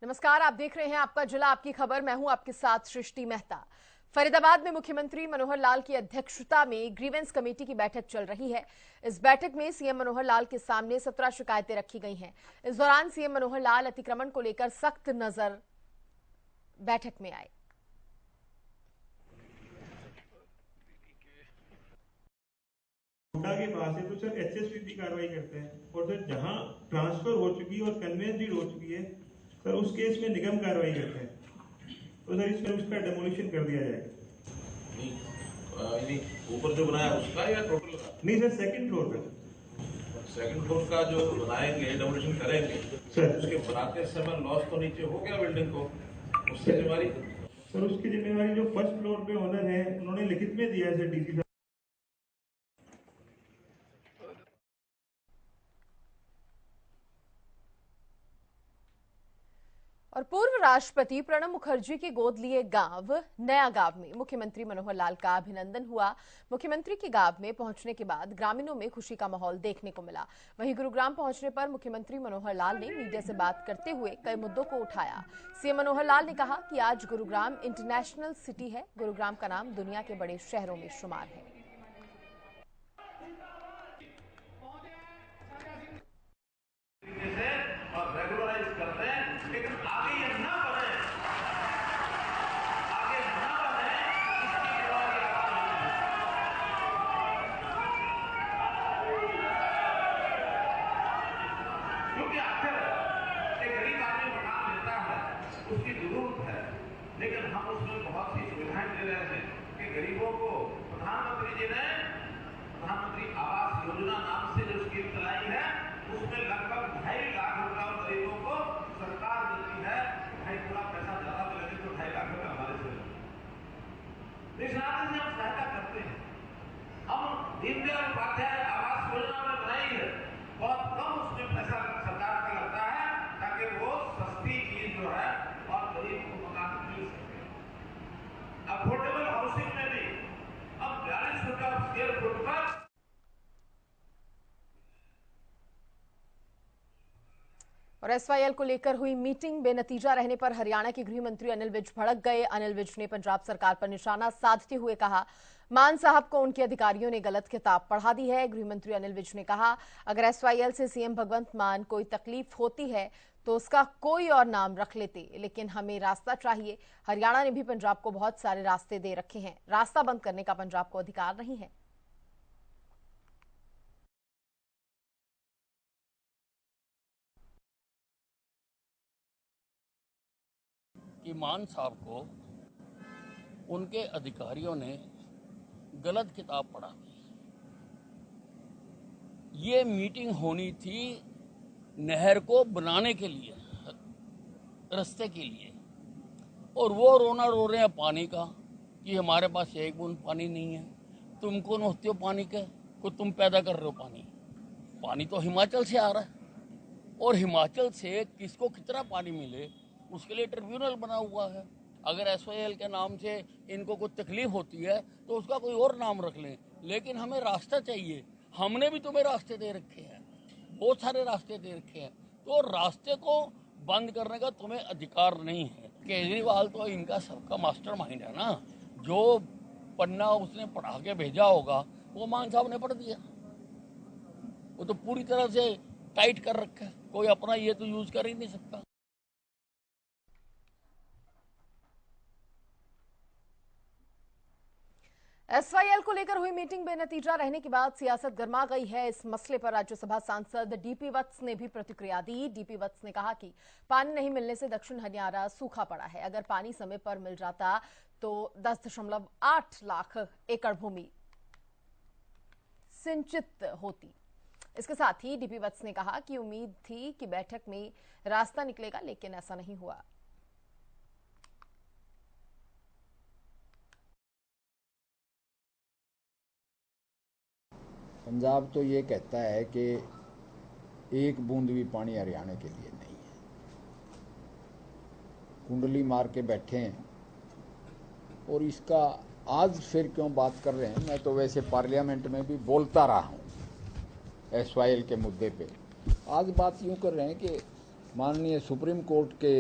नमस्कार, आप देख रहे हैं आपका जिला आपकी खबर। मैं हूं आपके साथ सृष्टि मेहता। फरीदाबाद में मुख्यमंत्री मनोहर लाल की अध्यक्षता में ग्रीवेंस कमेटी की बैठक चल रही है। इस बैठक में सीएम मनोहर लाल के सामने 17 शिकायतें रखी गई हैं। इस दौरान सीएम मनोहर लाल अतिक्रमण को लेकर सख्त नजर बैठक में आए। के पास है तो सर एचएसपी कार्रवाई करते हैं, और सर जहां ट्रांसफर हो चुकी है और कन्वेंस डीड हो चुकी है सर उस केस में निगम कार्रवाई करते हैं। तो सर इसमें उसका डेमोलिशन कर दिया जाएगा। ऊपर जो बनाया उसका या टोटल का? नहीं सर, सेकंड फ्लोर का। सेकंड फ्लोर का जो बनाएंगे, डेमोलिशन करेंगे सर, उसके बनाते समय लॉस तो नीचे हो गया बिल्डिंग को, उसकी जिम्मेवारी? सर उसकी जिम्मेवारी जो फर्स्ट फ्लोर पे ओनर है उन्होंने लिखित में दिया है सर, डीसी साहब। और पूर्व राष्ट्रपति प्रणब मुखर्जी के गोद लिए गांव नया गांव में मुख्यमंत्री मनोहर लाल का अभिनंदन हुआ। मुख्यमंत्री के गांव में पहुंचने के बाद ग्रामीणों में खुशी का माहौल देखने को मिला। वहीं गुरुग्राम पहुंचने पर मुख्यमंत्री मनोहर लाल ने मीडिया से बात करते हुए कई मुद्दों को उठाया। सीएम मनोहर लाल ने कहा कि आज गुरुग्राम इंटरनेशनल सिटी है। गुरुग्राम का नाम दुनिया के बड़े शहरों में शुमार है। उसकी जरूरत है, लेकिन हम उसमें बहुत सी सुविधाएं दे रहे हैं कि गरीबों को प्रधानमंत्री जी ने प्रधानमंत्री आवास योजना नाम से जो स्कीम चलाई है उसमें लगभग 2.5 लाख रुपया गरीबों को सरकार देती है। भाई थोड़ा पैसा ज्यादा लगे तो 2.5 लाख रुपया हमारे से इस नाते से हम सहायता करते हैं। हम दीनदयाल उपाध्याय आवास योजना में बनाई है, बहुत कम उसमें पैसा सरकार का लगता है ताकि वो सस्ती चीज जो है और गरीब को मकान मिल सके। अफोर्डेबल हाउसिंग में भी अब 42 रुपया स्क्वायर फुट पर। और एसवाईएल को लेकर हुई मीटिंग बेनतीजा रहने पर हरियाणा के गृह मंत्री अनिल विज भड़क गए। अनिल विज ने पंजाब सरकार पर निशाना साधते हुए कहा, मान साहब को उनके अधिकारियों ने गलत किताब पढ़ा दी है। गृह मंत्री अनिल विज ने कहा, अगर एसवाईएल से सीएम भगवंत मान कोई तकलीफ होती है तो उसका कोई और नाम रख लेते, लेकिन हमें रास्ता चाहिए। हरियाणा ने भी पंजाब को बहुत सारे रास्ते दे रखे हैं, रास्ता बंद करने का पंजाब को अधिकार नहीं है। कि मान साहब को उनके अधिकारियों ने गलत किताब पढ़ा दी। ये मीटिंग होनी थी नहर को बनाने के लिए, रास्ते के लिए, और वो रोना रो रहे हैं पानी का कि हमारे पास एक बूंद पानी नहीं है। तुम कौन होते हो पानी के को तुम पैदा कर रहे हो? पानी तो हिमाचल से आ रहा है, और हिमाचल से किसको कितना पानी मिले उसके लिए ट्रिब्यूनल बना हुआ है। अगर एसवाईएल के नाम से इनको कुछ तकलीफ होती है तो उसका कोई और नाम रख लें, लेकिन हमें रास्ता चाहिए। हमने भी तुम्हें रास्ते दे रखे हैं, बहुत सारे रास्ते दे रखे हैं, तो रास्ते को बंद करने का तुम्हें अधिकार नहीं है। केजरीवाल तो इनका सबका मास्टरमाइंड है ना, जो पन्ना उसने पढ़ा के भेजा होगा वो मान साहब ने पढ़ दिया। वो तो पूरी तरह से टाइट कर रखा है, कोई अपना ये तो यूज कर ही नहीं सकता। एसवाईएल को लेकर हुई मीटिंग बेनतीजा रहने के बाद सियासत गर्मा गई है। इस मसले पर राज्यसभा सांसद डीपी वत्स ने भी प्रतिक्रिया दी। डीपी वत्स ने कहा कि पानी नहीं मिलने से दक्षिण हरियाणा सूखा पड़ा है। अगर पानी समय पर मिल जाता तो 10.8 लाख एकड़ भूमि सिंचित होती। इसके साथ ही डीपी वत्स ने कहा कि उम्मीद थी कि बैठक में रास्ता निकलेगा, लेकिन ऐसा नहीं हुआ। पंजाब तो ये कहता है कि एक बूंद भी पानी हरियाणा के लिए नहीं है। कुंडली मार के बैठे हैं, और इसका आज फिर क्यों बात कर रहे हैं? मैं तो वैसे पार्लियामेंट में भी बोलता रहा हूँ एसवाईएल के मुद्दे पे। आज बात यूँ कर रहे हैं कि माननीय सुप्रीम कोर्ट के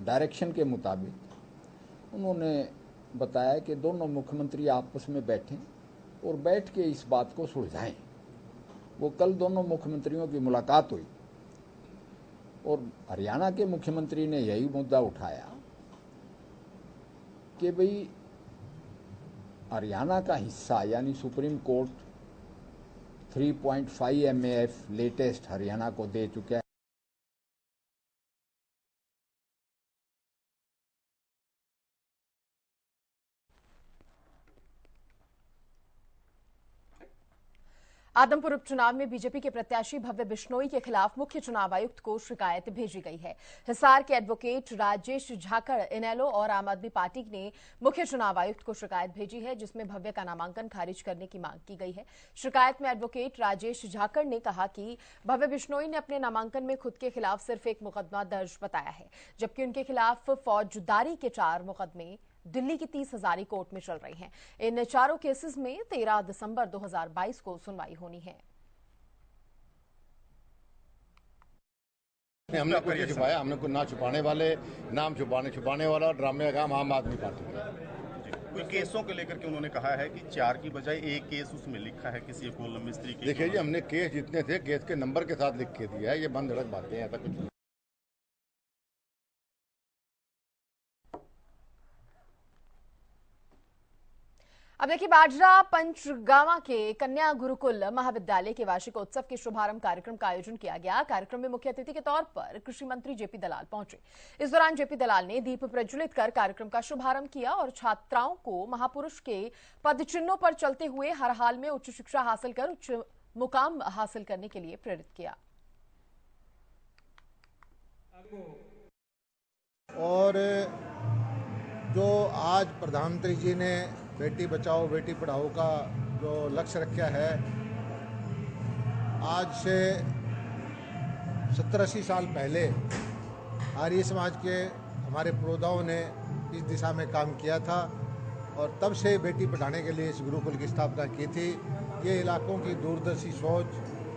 डायरेक्शन के मुताबिक उन्होंने बताया कि दोनों मुख्यमंत्री आपस में बैठें और बैठ के इस बात को सुलझाएं। वो कल दोनों मुख्यमंत्रियों की मुलाकात हुई और हरियाणा के मुख्यमंत्री ने यही मुद्दा उठाया कि भाई हरियाणा का हिस्सा यानी supreme court 3.5 MAF latest Haryana को दे चुका है। आदमपुर उपचुनाव में बीजेपी के प्रत्याशी भव्य बिश्नोई के खिलाफ मुख्य चुनाव आयुक्त को शिकायत भेजी गई है। हिसार के एडवोकेट राजेश झाकड़, इनेलो और आम आदमी पार्टी ने मुख्य चुनाव आयुक्त को शिकायत भेजी है, जिसमें भव्य का नामांकन खारिज करने की मांग की गई है। शिकायत में एडवोकेट राजेश झाकड़ ने कहा कि भव्य बिश्नोई ने अपने नामांकन में खुद के खिलाफ सिर्फ एक मुकदमा दर्ज बताया है, जबकि उनके खिलाफ फौजदारी के 4 मुकदमे दिल्ली की 30 हजारी कोर्ट में चल रही हैं। इन चारों केसेस में 13 दिसंबर 2022 को सुनवाई होनी है। हमने कुछ नहीं छुपाया, हमने कुछ ना छुपाने वाले, नाम छुपाने वाला ड्रामे का काम आम आदमी पार्टी का। कोई केसों के लेकर के उन्होंने कहा है कि 4 की बजाय एक केस उसमें लिखा है किसी कोलम मिस्त्री के। देखिए जी, हमने केस जितने थे केस के नंबर के साथ लिख के दिया है, ये बंद धड़क बातें हैं, ऐसा कुछ नहीं। अब देखिए, बाजरा पंचगावा के कन्या गुरुकुल महाविद्यालय के वार्षिक उत्सव के शुभारंभ कार्यक्रम का आयोजन किया गया। कार्यक्रम में मुख्य अतिथि के तौर पर कृषि मंत्री जेपी दलाल पहुंचे। इस दौरान जेपी दलाल ने दीप प्रज्वलित कर कार्यक्रम का शुभारंभ किया और छात्राओं को महापुरुष के पदचिन्हों पर चलते हुए हर हाल में उच्च शिक्षा हासिल कर उच्च मुकाम हासिल करने के लिए प्रेरित किया। और जो आज प्रधानमंत्री जी ने बेटी बचाओ बेटी पढ़ाओ का जो लक्ष्य रखा है, आज से 70-80 साल पहले आर्य समाज के हमारे पुरोधाओं ने इस दिशा में काम किया था और तब से बेटी पढ़ाने के लिए इस गुरुकुल की स्थापना की थी। ये इलाकों की दूरदर्शी सोच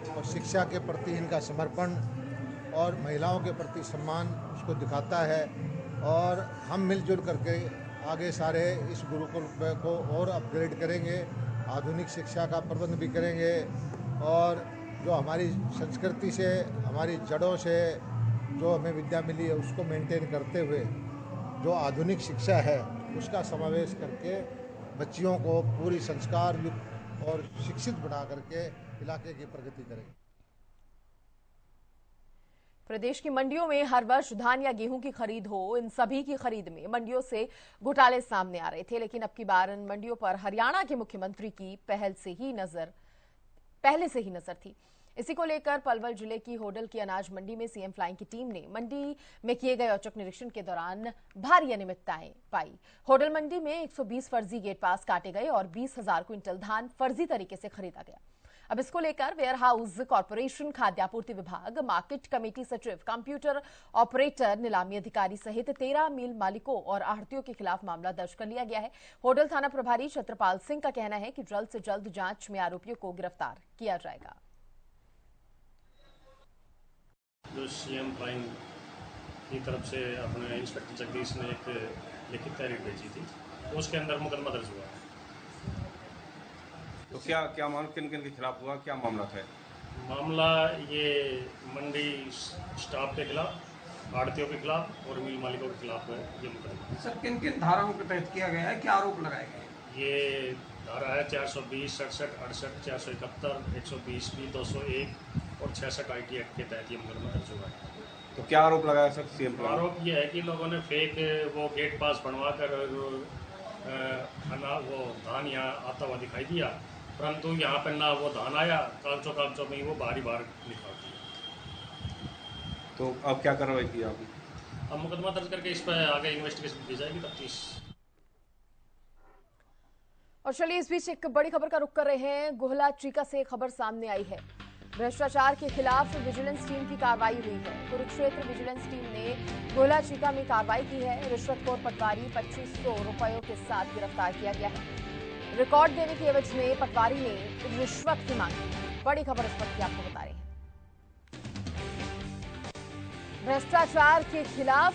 और शिक्षा के प्रति इनका समर्पण और महिलाओं के प्रति सम्मान उसको दिखाता है और हम मिलजुल करके आगे सारे इस गुरुकुल को और अपग्रेड करेंगे, आधुनिक शिक्षा का प्रबंध भी करेंगे और जो हमारी संस्कृति से, हमारी जड़ों से जो हमें विद्या मिली है उसको मेंटेन करते हुए जो आधुनिक शिक्षा है उसका समावेश करके बच्चियों को पूरी संस्कार युक्त और शिक्षित बना करके इलाके की प्रगति करेंगे। प्रदेश की मंडियों में हर वर्ष धान या गेहूं की खरीद हो, इन सभी की खरीद में मंडियों से घोटाले सामने आ रहे थे, लेकिन अब की बार इन मंडियों पर हरियाणा के मुख्यमंत्री की पहले से ही नजर थी। इसी को लेकर पलवल जिले की होडल की अनाज मंडी में सीएम फ्लाइंग की टीम ने मंडी में किए गए औचक निरीक्षण के दौरान भारी अनियमितताएं पाई। होडल मंडी में 120 फर्जी गेट पास काटे गए और 20,000 क्विंटल धान फर्जी तरीके से खरीदा गया। अब इसको लेकर वेयर हाउस कॉर्पोरेशन, खाद्य आपूर्ति विभाग, मार्केट कमेटी सचिव, कंप्यूटर ऑपरेटर, नीलामी अधिकारी सहित 13 मिल मालिकों और आढ़तियों के खिलाफ मामला दर्ज कर लिया गया है। होडल थाना प्रभारी छत्रपाल सिंह का कहना है कि जल्द से जल्द जांच में आरोपियों को गिरफ्तार किया जाएगा। जो सीएम फ्लाइंग की तरफ से अपने इंस्पेक्टर जगदीश ने एक लिखित तहरीर भेजी थी, उसके अंदर मुकदमा दर्ज हुआ है। तो क्या मामला किन के खिलाफ हुआ, क्या मामला था? मामला ये मंडी स्टाफ के खिलाफ, आढ़तियों के खिलाफ और मिल मालिकों के खिलाफ है ये मुकदमा। सर, किन किन धाराओं के तहत किया गया है, क्या आरोप लगाए गए? ये धारा है 420, 67, 68, 471, 120B, 201 और 66 IT एक्ट के तहत ये मुकदमा दर्ज हुआ है। तो क्या आरोप लगाया सर सीएम? आरोप ये है कि लोगों ने फेक वो गेट पास बनवा कर वो धान यहाँ आता हुआ दिखाई दिया, परंतु यहाँ पर ना वो धान आया, कागजों में ही वो बाहर निकाल दिया। तो अब क्या कार्रवाई की आपने? अब मुकदमा दर्ज करके इस पर आगे इन्वेस्टिगेशन की जाएगी, तफ्तीश। और चलिए इस बीच एक बड़ी खबर का रुख कर रहे हैं। गोहला चीका से खबर सामने आई है। भ्रष्टाचार के खिलाफ विजिलेंस टीम की कार्रवाई हुई है। कुरुक्षेत्र विजिलेंस टीम ने गोहला चीका में कार्रवाई की है। रिश्वतखोर पटवारी 2500 रुपयों के साथ गिरफ्तार किया गया है। रिकॉर्ड देने के एवज में पटवारी ने रिश्वत की मांग की। बड़ी खबर इस वक्त आपको बता रहे हैं। भ्रष्टाचार के खिलाफ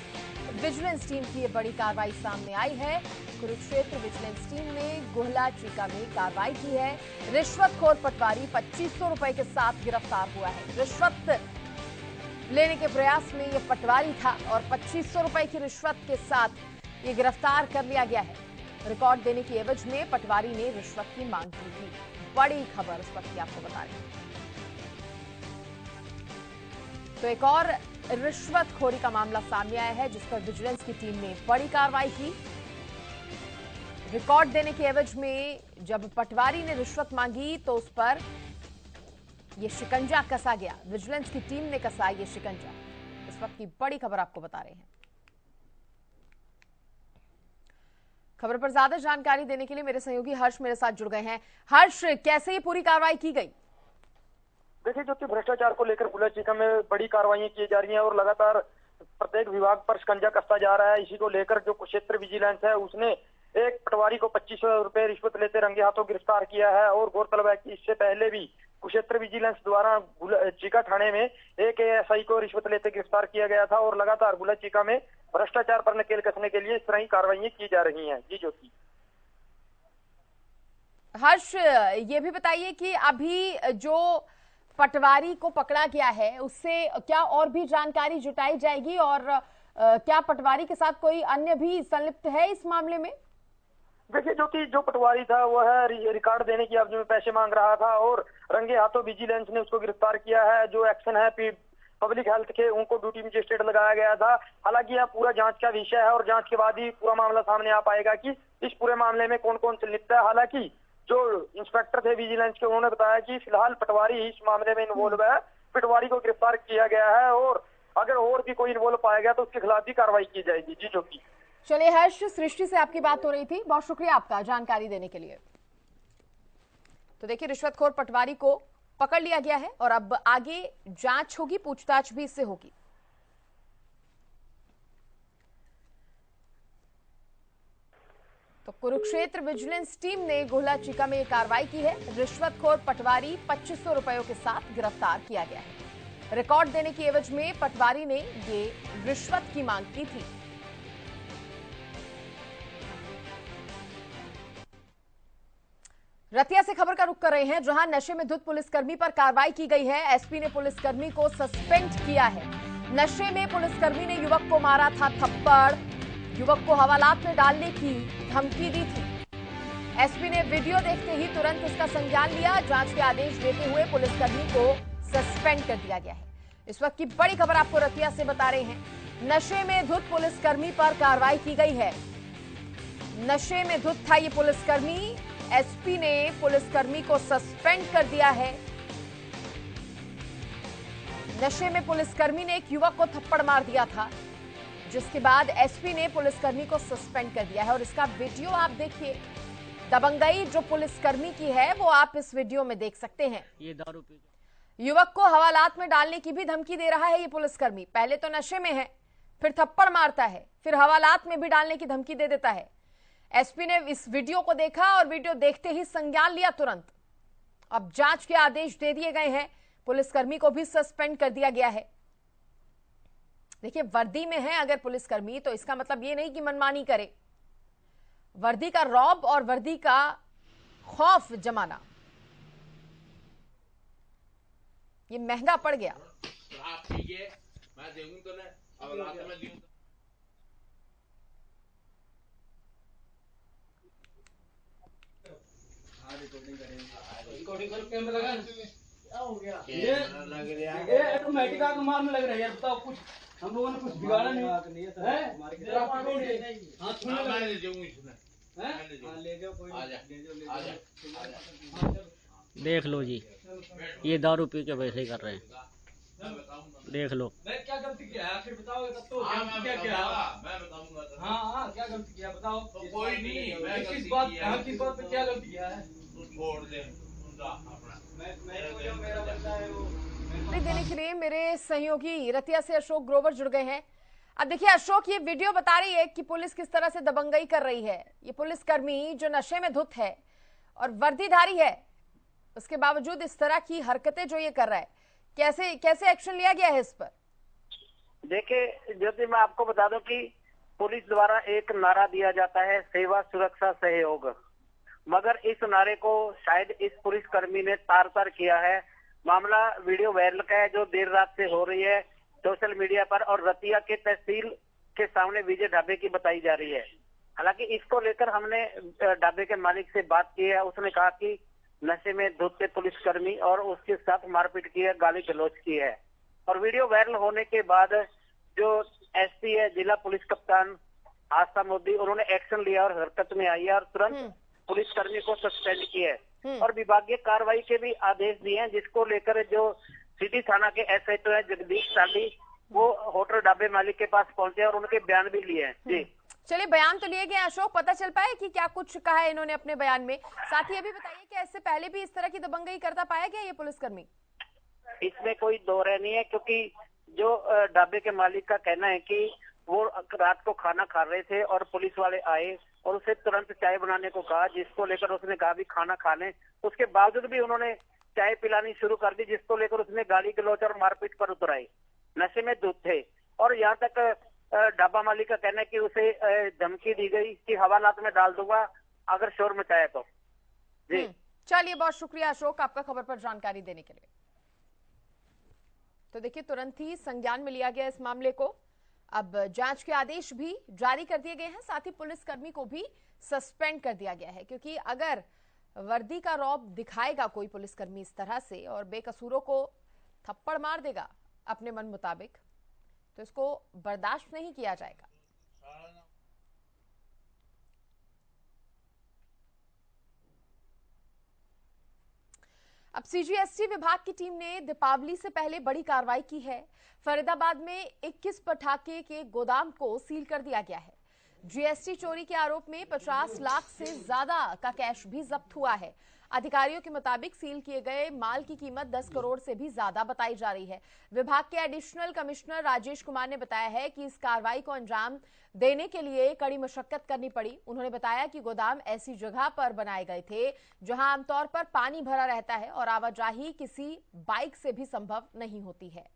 विजिलेंस टीम की ये बड़ी कार्रवाई सामने आई है। कुरुक्षेत्र विजिलेंस टीम ने गोहला चीका में कार्रवाई की है। रिश्वतखोर पटवारी 2500 रुपए के साथ गिरफ्तार हुआ है। रिश्वत लेने के प्रयास में ये पटवारी था और 2500 रुपए की रिश्वत के साथ ये गिरफ्तार कर लिया गया है। रिकॉर्ड देने की एवज में पटवारी ने रिश्वत की मांग की थी। बड़ी खबर इस वक्त की आपको बता रहे हैं। तो एक और रिश्वतखोरी का मामला सामने आया है जिस पर विजिलेंस की टीम ने बड़ी कार्रवाई की। रिकॉर्ड देने की एवज में जब पटवारी ने रिश्वत मांगी तो उस पर यह शिकंजा कसा गया। विजिलेंस की टीम ने कसा यह शिकंजा। इस वक्त की बड़ी खबर आपको बता रहे हैं। खबर पर ज्यादा जानकारी देने के लिए मेरे सहयोगी हर्ष मेरे साथ जुड़ गए हैं। हर्ष, कैसे ये पूरी कार्रवाई की गई? देखिए, जो कि भ्रष्टाचार को लेकर गोहला चीका में बड़ी कार्रवाई की जा रही हैं और लगातार प्रत्येक विभाग पर शिकंजा कसता जा रहा है। इसी को लेकर जो कुरुक्षेत्र विजिलेंस है उसने एक पटवारी को 2500 रुपए रिश्वत लेते रंगे हाथों गिरफ्तार किया है। और गौरतलब है कि इससे पहले भी कुरुक्षेत्र विजिलेंस द्वारा चीका थाने में एक एएसआई को रिश्वत लेते गिरफ्तार किया गया था। और लगातार गोहला चीका में भ्रष्टाचार पर नकेल कसने के लिए इस तरह की कार्रवाई की जा रही हैं। जी ज्योति। हर्ष, ये भी बताइए कि अभी जो पटवारी को पकड़ा गया है उससे क्या और भी जानकारी जुटाई जाएगी और क्या पटवारी के साथ कोई अन्य भी संलिप्त है इस मामले में? देखिए, जो पटवारी था वह रिकॉर्ड देने की अवधि में पैसे मांग रहा था और रंगे हाथों विजिलेंस ने उसको गिरफ्तार किया है। जो एक्शन है पब्लिक हेल्थ के उनको ड्यूटी मजिस्ट्रेट लगाया गया था। हालांकि यह पूरा जांच का विषय है और जांच के बाद ही पूरा मामला सामने आ पाएगा कि इस पूरे मामले में कौन कौन संलिप्त है। हालांकि जो इंस्पेक्टर थे विजिलेंस के उन्होंने बताया कि फिलहाल पटवारी इस मामले में इन्वॉल्व है। पटवारी को गिरफ्तार किया गया है और अगर और भी कोई इन्वॉल्व पाया गया तो उसके खिलाफ भी कार्रवाई की जाएगी। जी ज्योति। चलिए हर्ष, सृष्टि से आपकी बात हो रही थी, बहुत शुक्रिया आपका जानकारी देने के लिए। तो देखिए, रिश्वतखोर पटवारी को पकड़ लिया गया है और अब आगे जांच होगी, पूछताछ भी इससे होगी। तो कुरुक्षेत्र विजिलेंस टीम ने गोहला चीका में कार्रवाई की है। रिश्वतखोर पटवारी 2500 रुपयों के साथ गिरफ्तार किया गया है। रिकॉर्ड देने की एवज में पटवारी ने ये रिश्वत की मांग की थी। रतिया से खबर का रुख कर रहे हैं जहां नशे में धुत पुलिसकर्मी पर कार्रवाई की गई है। एसपी ने पुलिसकर्मी को सस्पेंड किया है। नशे में पुलिसकर्मी ने युवक को मारा था थप्पड़, युवक को हवालात में डालने की धमकी दी थी। एसपी ने वीडियो देखते ही तुरंत इसका संज्ञान लिया। जांच के आदेश देते हुए पुलिसकर्मी को सस्पेंड कर दिया गया है। इस वक्त की बड़ी खबर आपको रतिया से बता रहे हैं। नशे में धुत पुलिसकर्मी पर कार्रवाई की गई है। नशे में धुत था ये पुलिसकर्मी। एसपी ने पुलिसकर्मी को सस्पेंड कर दिया है। नशे में पुलिसकर्मी ने एक युवक को थप्पड़ मार दिया था, जिसके बाद एसपी ने पुलिसकर्मी को सस्पेंड कर दिया है। और इसका वीडियो आप देखिए। दबंगई जो पुलिसकर्मी की है वो आप इस वीडियो में देख सकते हैं। ये दारू पी युवक को हवालात में डालने की भी धमकी दे रहा है ये पुलिसकर्मी। पहले तो नशे में है, फिर थप्पड़ मारता है, फिर हवालात में भी डालने की धमकी दे देता है। एसपी ने इस वीडियो को देखा और वीडियो देखते ही संज्ञान लिया तुरंत। अब जांच के आदेश दे दिए गए हैं। पुलिसकर्मी को भी सस्पेंड कर दिया गया है। देखिए, वर्दी में है अगर पुलिसकर्मी तो इसका मतलब ये नहीं कि मनमानी करे। वर्दी का रौब और वर्दी का खौफ जमाना ये महंगा पड़ गया। रिकॉर्डिंग कर कैमरा लगा क्या हो गया ये ऑटोमेटिक आग मारने लग रहा है यार। बताओ, कुछ हम लोगों ने कुछ बिगाड़ा नहीं है। हां सुन ले जाऊंगी इसमें हैं ले जाओ कोई ले जाओ। देख लो जी, ये दारू पी के वैसे ही कर रहे हैं। देख लो मैं क्या गलती किया है आखिर बताओगे तब तो। क्या क्या मैं बताऊंगा। हां क्या गलती किया बताओ। कोई नहीं, मैं किस बात पे क्या गलती किया है छोड़ दे। मेरा बंदा है वो। देने के लिए मेरे सहयोगी रतिया से अशोक ग्रोवर जुड़ गए हैं। अब देखिए अशोक, ये वीडियो बता रही है कि पुलिस किस तरह से दबंगई कर रही है। ये पुलिसकर्मी जो नशे में धुत है और वर्दीधारी है, उसके बावजूद इस तरह की हरकतें जो ये कर रहा है, कैसे एक्शन लिया गया है इस पर? देखिए ज्योति, मैं आपको बता दूं कि पुलिस द्वारा एक नारा दिया जाता है, सेवा सुरक्षा सहयोग, मगर इस नारे को शायद इस पुलिसकर्मी ने तार तार किया है। मामला वीडियो वायरल का है जो देर रात से हो रही है सोशल मीडिया पर, और रतिया के तहसील के सामने विजय ढाबे की बताई जा रही है। हालांकि इसको लेकर हमने ढाबे के मालिक से बात की है। उसने कहा कि नशे में धुत पुलिसकर्मी और उसके साथ मारपीट की है, गाली गलौज की है। और वीडियो वायरल होने के बाद जो एसपी है, जिला पुलिस कप्तान आस्था मोदी, उन्होंने एक्शन लिया और हरकत में आई है और तुरंत पुलिसकर्मी को सस्पेंड किया है और विभागीय कार्रवाई के भी आदेश दिए हैं, जिसको लेकर जो सिटी थाना के एसएचओ है जगदीश साली, वो होटल ढाबे मालिक के पास पहुंचे और उनके बयान भी लिए हैं। जी चलिए, बयान तो लिए गए। अशोक, पता चल पाया कि क्या कुछ कहा है इन्होंने अपने बयान में? साथ ही अभी बताइए कि इससे पहले भी इस तरह की दबंगई करता पाया गया ये पुलिसकर्मी? इसमें कोई दो राय नहीं है, क्योंकि जो ढाबे के मालिक का कहना है कि वो रात को खाना खा रहे थे और पुलिस वाले आए और उसे तुरंत चाय बनाने को कहा, जिसको लेकर उसने कहा भी खाना खा लें। उसके बावजूद भी उन्होंने चाय पिलानी शुरू कर दी, जिसको लेकर उसने गाली गलौज और मारपीट पर उतर आई। नशे में धुत थे और यहाँ तक ढाबा मालिक का कहना है कि उसे धमकी दी गई कि हवालात में डाल दूंगा अगर शोर मचाया तो। जी चलिए, बहुत शुक्रिया अशोक आपका खबर पर जानकारी देने के लिए। तो देखिए, तुरंत ही संज्ञान में लिया गया इस मामले को। अब जांच के आदेश भी जारी कर दिए गए हैं, साथ ही पुलिसकर्मी को भी सस्पेंड कर दिया गया है, क्योंकि अगर वर्दी का रौब दिखाएगा कोई पुलिसकर्मी इस तरह से और बेकसूरों को थप्पड़ मार देगा अपने मन मुताबिक, तो इसको बर्दाश्त नहीं किया जाएगा। अब सीजीएसटी विभाग की टीम ने दीपावली से पहले बड़ी कार्रवाई की है। फरीदाबाद में 21 पटाखे के गोदाम को सील कर दिया गया है। जीएसटी चोरी के आरोप में 50 लाख से ज्यादा का कैश भी जब्त हुआ है। अधिकारियों के मुताबिक सील किए गए माल की कीमत 10 करोड़ से भी ज्यादा बताई जा रही है। विभाग के एडिशनल कमिश्नर राजेश कुमार ने बताया है कि इस कार्रवाई को अंजाम देने के लिए कड़ी मशक्कत करनी पड़ी। उन्होंने बताया कि गोदाम ऐसी जगह पर बनाए गए थे जहां आमतौर पर पानी भरा रहता है और आवाजाही किसी बाइक से भी संभव नहीं होती है।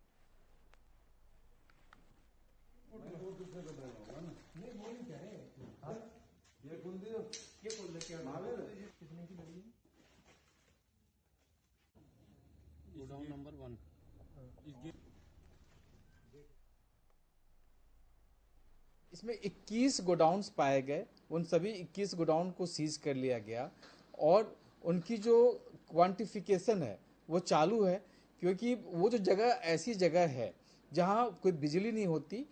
नंबर 1 इसमें 21 गोडाउन्स पाए गए। उन सभी 21 गोडाउन को सीज कर लिया गया और उनकी जो क्वांटिफिकेशन है वो चालू है, क्योंकि वो जो जगह ऐसी जगह है जहां कोई बिजली नहीं होती।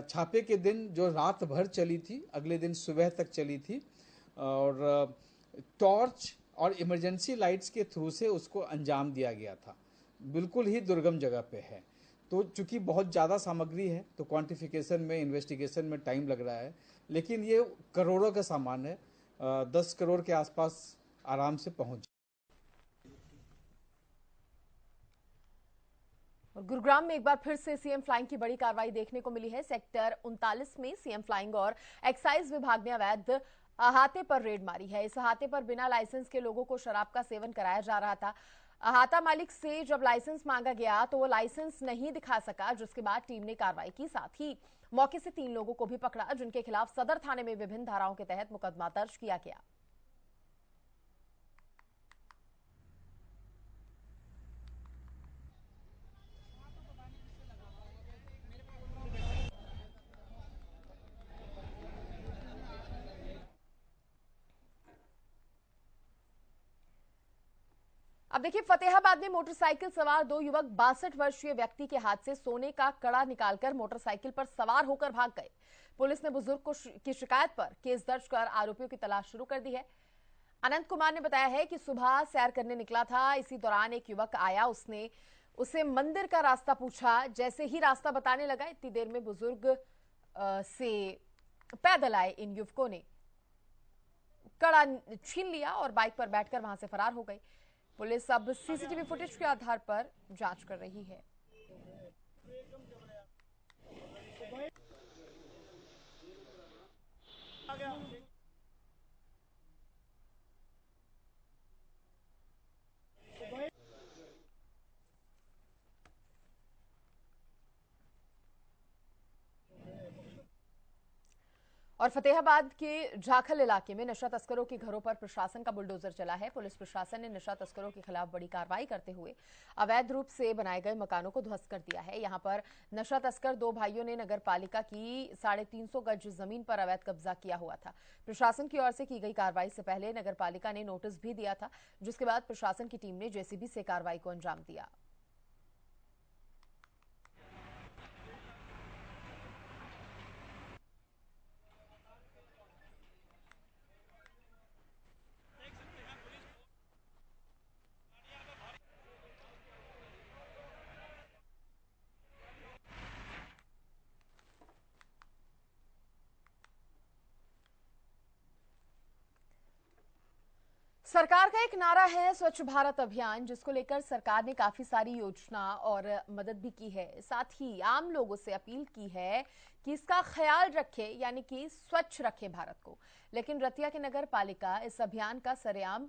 छापे के दिन जो रात भर चली थी, अगले दिन सुबह तक चली थी और टॉर्च और इमरजेंसी लाइट्स के थ्रू से उसको अंजाम दिया गया था। बिल्कुल ही दुर्गम जगह पे है, तो चूंकि बहुत ज़्यादा सामग्री है तो क्वांटिफिकेशन में, इन्वेस्टिगेशन में टाइम लग रहा है, लेकिन ये करोड़ों का सामान है। 10 करोड़ के आसपास आराम से पहुंच। गुरुग्राम में एक बार फिर से सीएम फ्लाइंग की बड़ी कार्रवाई देखने को मिली है। सेक्टर 39 में सीएम फ्लाइंग और एक्साइज विभाग ने अवैध अहाते पर रेड मारी है। इस अहाते पर बिना लाइसेंस के लोगों को शराब का सेवन कराया जा रहा था। अहाता मालिक से जब लाइसेंस मांगा गया तो वो लाइसेंस नहीं दिखा सका, जिसके बाद टीम ने कार्रवाई की। साथ ही मौके से 3 लोगों को भी पकड़ा, जिनके खिलाफ सदर थाने में विभिन्न धाराओं के तहत मुकदमा दर्ज किया गया। अब देखिए, फतेहाबाद में मोटरसाइकिल सवार 2 युवक 62 वर्षीय व्यक्ति के हाथ से सोने का कड़ा निकालकर मोटरसाइकिल पर सवार होकर भाग गए। पुलिस ने बुजुर्ग की शिकायत पर केस दर्ज कर आरोपियों की तलाश शुरू कर दी है। अनंत कुमार ने बताया है कि सुबह सैर करने निकला था। इसी दौरान एक युवक आया, उसने उसे मंदिर का रास्ता पूछा। जैसे ही रास्ता बताने लगा, इतनी देर में बुजुर्ग से पैदल आए इन युवकों ने कड़ा छीन लिया और बाइक पर बैठकर वहां से फरार हो गए। पुलिस अब सीसीटीवी फुटेज के आधार पर जांच कर रही है। और फतेहाबाद के झाखल इलाके में नशा तस्करों के घरों पर प्रशासन का बुलडोजर चला है। पुलिस प्रशासन ने नशा तस्करों के खिलाफ बड़ी कार्रवाई करते हुए अवैध रूप से बनाए गए मकानों को ध्वस्त कर दिया है। यहां पर नशा तस्कर दो भाइयों ने नगर पालिका की 350 गज जमीन पर अवैध कब्जा किया हुआ था। प्रशासन की ओर से की गई कार्रवाई से पहले नगर पालिका ने नोटिस भी दिया था, जिसके बाद प्रशासन की टीम ने जेसीबी से कार्रवाई को अंजाम दिया। सरकार का एक नारा है स्वच्छ भारत अभियान, जिसको लेकर सरकार ने काफी सारी योजना और मदद भी की है। साथ ही आम लोगों से अपील की है कि इसका ख्याल रखे, यानी कि स्वच्छ रखे भारत को। लेकिन रतिया की नगर पालिका इस अभियान का सरेआम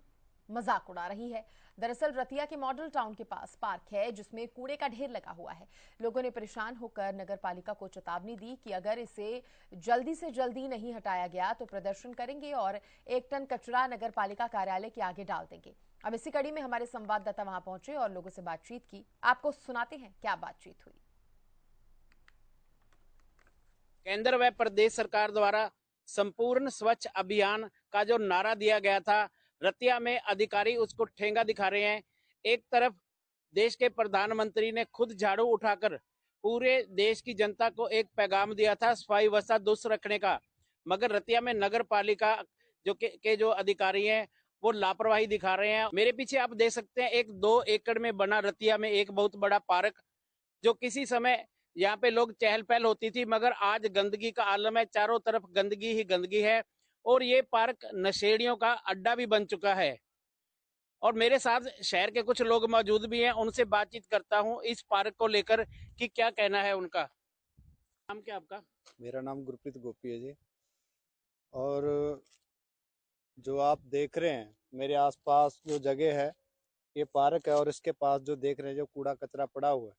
मजाक उड़ा रही है। दरअसल रतिया के मॉडल टाउन के पास पार्क है, जिसमें कूड़े का ढेर लगा हुआ है। लोगों ने परेशान होकर नगर पालिका को चेतावनी दी कि अगर इसे जल्दी से जल्दी नहीं हटाया गया तो प्रदर्शन करेंगे और 1 टन कचरा नगर पालिका कार्यालय के आगे डाल देंगे। अब इसी कड़ी में हमारे संवाददाता वहां पहुंचे और लोगों से बातचीत की। आपको सुनाते हैं क्या बातचीत हुई। केंद्र व प्रदेश सरकार द्वारा संपूर्ण स्वच्छ अभियान का जो नारा दिया गया था, रतिया में अधिकारी उसको ठेंगा दिखा रहे हैं। एक तरफ देश के प्रधानमंत्री ने खुद झाड़ू उठाकर पूरे देश की जनता को एक पैगाम दिया था सफाई व्यवस्था दुरुस्त रखने का, मगर रतिया में नगर पालिका के जो अधिकारी हैं वो लापरवाही दिखा रहे हैं। मेरे पीछे आप देख सकते हैं एक 2 एकड़ में बना रतिया में एक बहुत बड़ा पार्क, जो किसी समय यहाँ पे लोग चहल पहल होती थी, मगर आज गंदगी का आलम है। चारों तरफ गंदगी ही गंदगी है और ये पार्क नशेड़ियों का अड्डा भी बन चुका है। और मेरे साथ शहर के कुछ लोग मौजूद भी हैं, उनसे बातचीत करता हूं इस पार्क को लेकर कि क्या कहना है उनका। नाम क्या आपका? मेरा नाम गुरप्रीत गोपी है जी। और जो आप देख रहे हैं मेरे आसपास जो जगह है ये पार्क है, और इसके पास जो देख रहे हैं जो कूड़ा कचरा पड़ा हुआ है,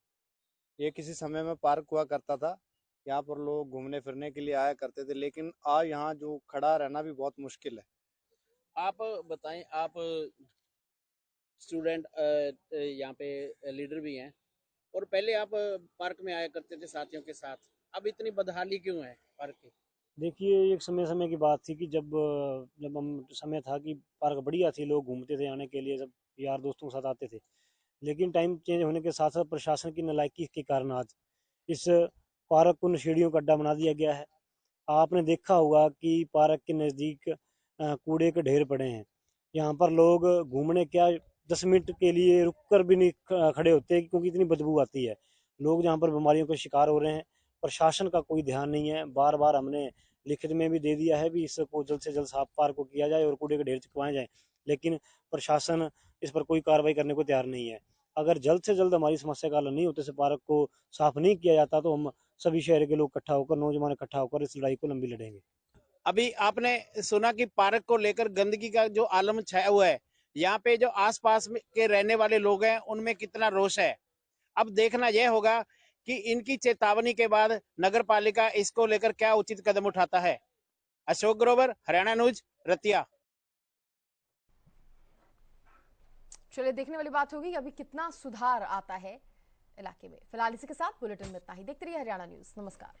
ये किसी समय में पार्क हुआ करता था। यहाँ पर लोग घूमने फिरने के लिए आया करते थे, लेकिन आज यहाँ जो खड़ा रहना भी बहुत मुश्किल है। आप बताएं, आप स्टूडेंट यहाँ पे लीडर भी हैं और पहले आप पार्क में आया करते थे साथियों के साथ, अब इतनी बदहाली क्यों है पार्क की? देखिए, एक समय की बात थी कि जब हम समय था कि पार्क बढ़िया थी, लोग घूमते थे आने के लिए, सब यार दोस्तों के साथ आते थे। लेकिन टाइम चेंज होने के साथ साथ प्रशासन की नालायकी के कारण आज इस पार्क को नशेड़ियों का अड्डा बना दिया गया है। आपने देखा होगा कि पार्क के नज़दीक कूड़े के ढेर पड़े हैं। यहाँ पर लोग घूमने क्या 10 मिनट के लिए रुककर भी नहीं खड़े होते, क्योंकि इतनी बदबू आती है। लोग यहाँ पर बीमारियों के शिकार हो रहे हैं। प्रशासन का कोई ध्यान नहीं है। बार बार हमने लिखित में भी दे दिया है भी इसको जल्द से जल्द साफ पार्क को किया जाए और कूड़े के ढेर चुकवाए जाए, लेकिन प्रशासन इस पर कोई कार्रवाई करने को तैयार नहीं है। अगर जल्द से जल्द हमारी समस्या का हल नहीं होते, से पार्क को साफ नहीं किया जाता, तो हम सभी शहर के लोग इकट्ठा होकर, नौजवान इकट्ठा होकर इस लड़ाई को लंबी लड़ेंगे। अभी आपने सुना कि पार्क को लेकर गंदगी का जो आलम छाया हुआ है, यहाँ पे जो आसपास के रहने वाले लोग हैं उनमें कितना रोष है। अब देखना यह होगा कि इनकी चेतावनी के बाद नगर पालिका इसको लेकर क्या उचित कदम उठाता है। अशोक ग्रोवर, हरियाणा न्यूज, रतिया। चलिए, देखने वाली बात होगी अभी कितना सुधार आता है इलाके में। फिलहाल इसी के साथ बुलेटिन में इतना ही। देखते रहिए हरियाणा न्यूज। नमस्कार।